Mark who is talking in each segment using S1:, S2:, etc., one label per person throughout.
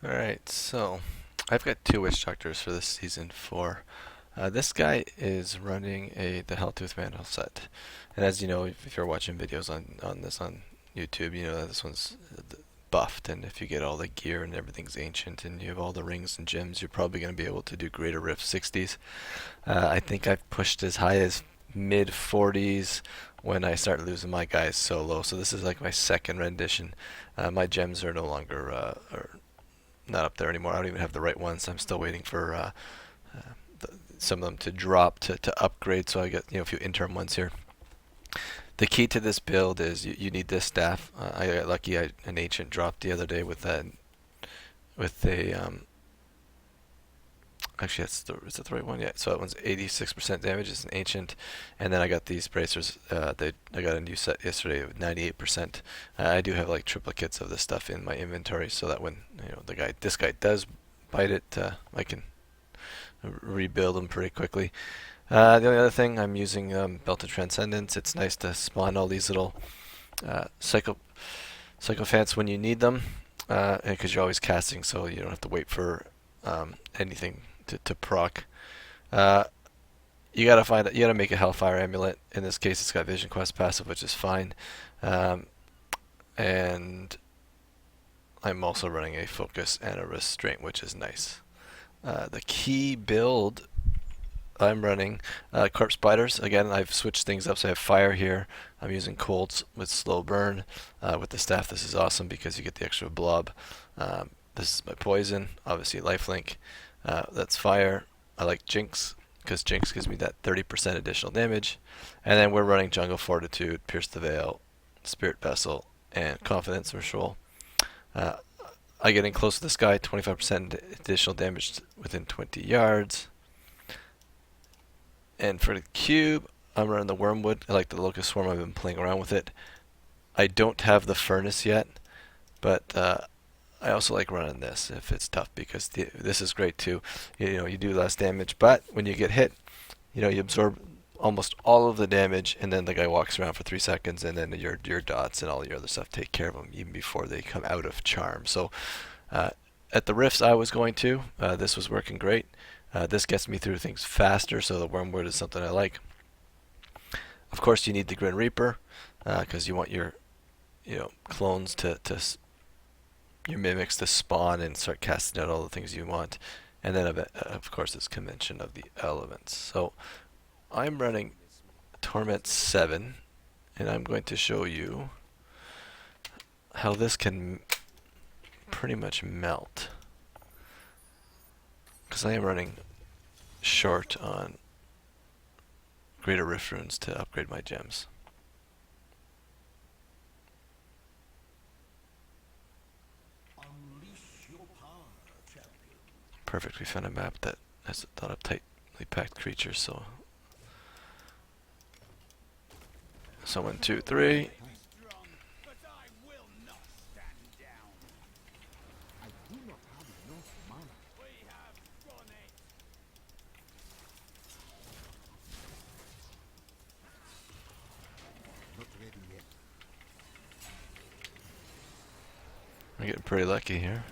S1: Alright, so I've got two Witch Doctors for this season 4. This guy is running the Helltooth Mantle set. And as you know, if you're watching videos on this on YouTube, you know that this one's buffed. And if you get all the gear and everything's ancient and you have all the rings and gems, you're probably going to be able to do Greater Rift 60s. I think I've pushed as high as mid 40s when I start losing my guys so low. So this is like my second rendition. My gems are no longer not up there anymore. I don't even have the right ones. I'm still waiting for some of them to drop to upgrade. So I get a few interim ones here. The key to this build is you need this staff. I got lucky. An ancient dropped the other day with a actually is that the right one? Yeah. So that one's 86% damage. It's an ancient, and then I got these bracers. I got a new set yesterday with 98%. I do have like triplicates of this stuff in my inventory, so that when this guy does bite it, I can rebuild them pretty quickly. The only other thing, I'm using Belt of Transcendence. It's nice to spawn all these little psychophants when you need them, because you're always casting, so you don't have to wait for anything to proc. Uh, you gotta make a Hellfire amulet. In this case, it's got Vision Quest passive, which is fine. Um, and I'm also running a Focus and a Restraint, which is nice. The key build I'm running Corpse Spiders. Again, I've switched things up, so I have Fire here. I'm using Colds with Slow Burn. With the staff, this is awesome because you get the extra blob. This is my Poison, obviously Lifelink. That's Fire. I like Jinx because Jinx gives me that 30% additional damage. And then we're running Jungle Fortitude, Pierce the Veil, Spirit Vessel, and Confidence Ritual. I get in close to this guy, 25% additional damage within 20 yards. And for the cube, I'm running the Wormwood. I like the Locust Swarm. I've been playing around with it. I don't have the Furnace yet, but I also like running this if it's tough because this is great too. You do less damage, but when you get hit, you absorb almost all of the damage, and then the guy walks around for 3 seconds, and then your dots and all your other stuff take care of them even before they come out of charm. So at the rifts I was going to, this was working great. This gets me through things faster, so the Wormwood is something I like. Of course, you need the Grim Reaper because you want your clones to your mimics to spawn and start casting out all the things you want. And then of course this convention of the elements. So I'm running Torment 7, and I'm going to show you how this can pretty much melt. Because I am running short on Greater Rift runes to upgrade my gems. Perfect, we found a map that has a lot of tightly packed creatures, so 1, 2, 3. I'm getting pretty lucky here.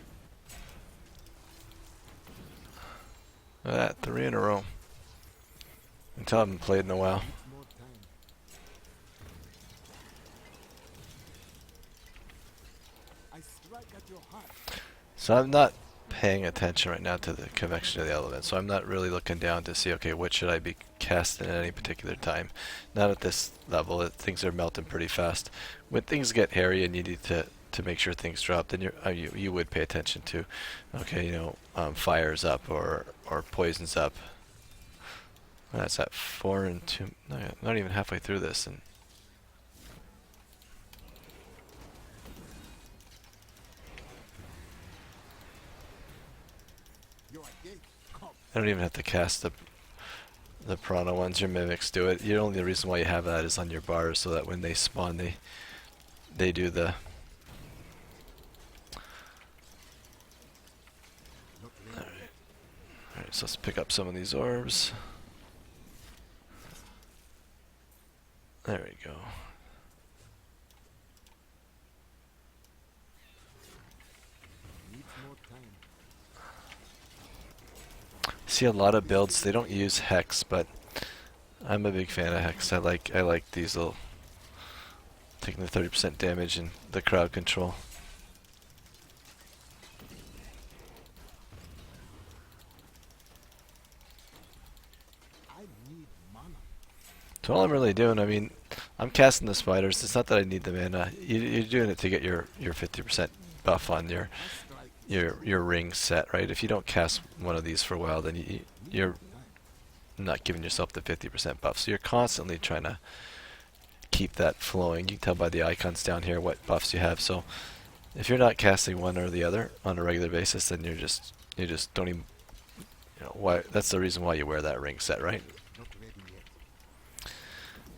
S1: Look at that, 3 in a row. Until I haven't played in a while. So I'm not paying attention right now to the convection of the elements, so I'm not really looking down to see, okay, what should I be casting at any particular time. Not at this level, things are melting pretty fast. When things get hairy and you need to make sure things drop, then you would pay attention to, okay, fire's up or poison's up. That's at 4 and 2, not even halfway through this, and I don't even have to cast the Prana ones. Your mimics do it. The only reason why you have that is on your bars, so that when they spawn, they do the. Alright, so let's pick up some of these orbs. There we go. see a lot of builds, they don't use Hex, but I'm a big fan of Hex. I like these little taking the 30% damage and the crowd control. So all I'm really doing, I mean, I'm casting the spiders. It's not that I need the mana. You're doing it to get your 50% buff on your ring set, right? If you don't cast one of these for a while, then you're not giving yourself the 50% buff. So you're constantly trying to keep that flowing. You can tell by the icons down here what buffs you have. So if you're not casting one or the other on a regular basis, then you just don't even, why. That's the reason why you wear that ring set, right?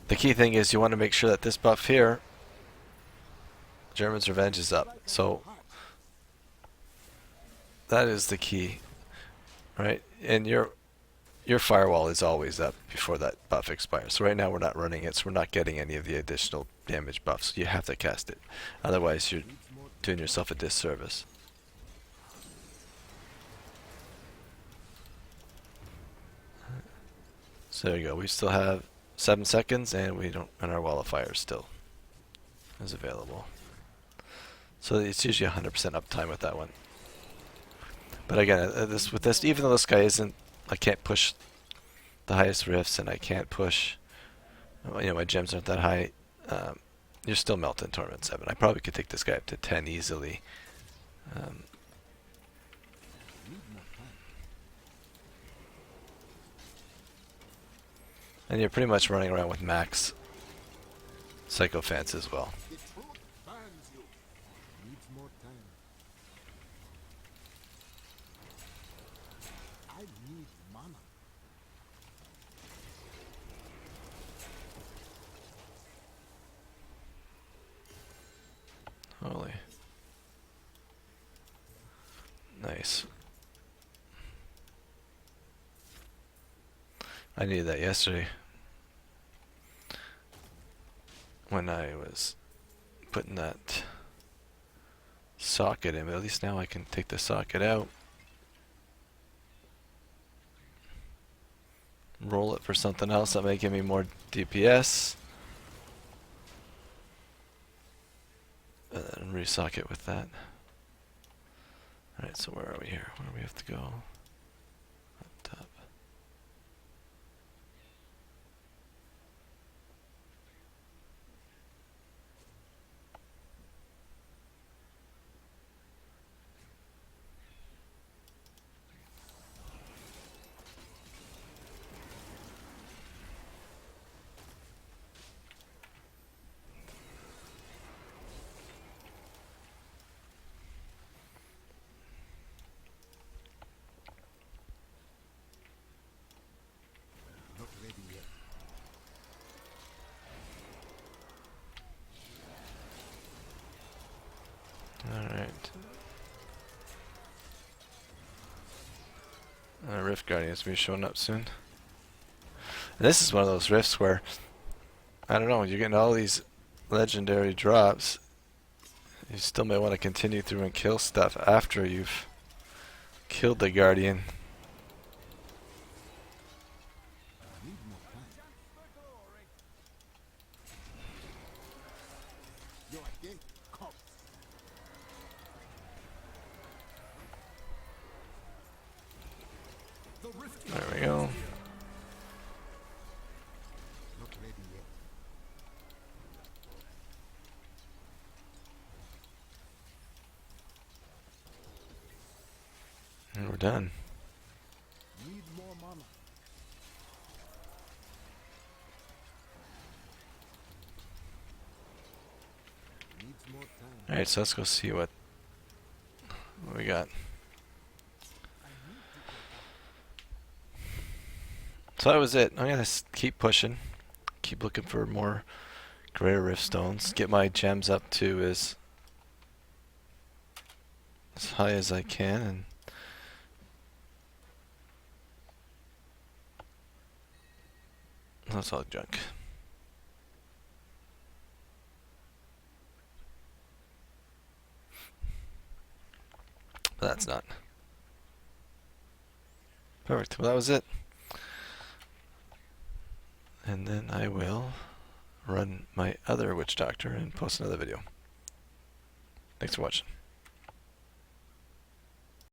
S1: The key thing is you want to make sure that this buff here, German's Revenge, is up. So that is the key, right? And your firewall is always up before that buff expires. So right now we're not running it, so we're not getting any of the additional damage buffs. You have to cast it. Otherwise you're doing yourself a disservice. So there you go. We still have 7 seconds and and our wall of fire still is available. So it's usually 100% uptime with that one. But again, with this, even though this guy isn't, I can't push the highest rifts and I can't push, my gems aren't that high, you're still melting Torment 7. I probably could take this guy up to 10 easily. And you're pretty much running around with max Sycophants as well. Holy. Nice. I needed that yesterday when I was putting that socket in, but at least now I can take the socket out, roll it for something else that may give me more DPS, and then resocket with that. Alright, so where are we here? Where do we have to go? Up top. Alright. Rift Guardians will be showing up soon. And this is one of those rifts where, I don't know, you're getting all these legendary drops. You still may want to continue through and kill stuff after you've killed the Guardian. There we go. And we're done. Alright, so let's go see what we got. So that was it. I'm gonna keep pushing, keep looking for more Greater Rift Stones, get my gems up to as high as I can, and that's all junk. But that's not. Perfect. Well, that was it. And then I will run my other witch doctor and post another video. Thanks for watching.